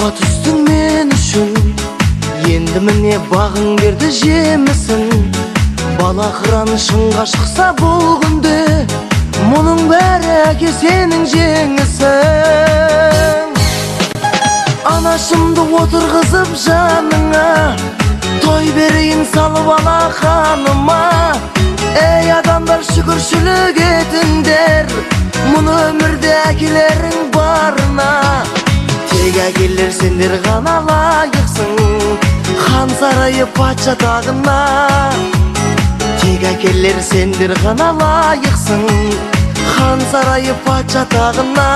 Суға түстің мен үшін, енді міне бағың берді жемісін. Бала қыранышыңға шықса бұл күнде, мұның бәрі әке сенің жеңісің. Анашымды отырғызып жаныңа, той берейін салып ала қаныма. Ей адамдар, шүкіршілік етіңдер, мұны өмірде әкелерің барына. Тек әкелер сендер ғана лайықсың, хан сарайы патша тағына. Тек әкелер сендер ғана лайықсың, хан сарайы патша тағына.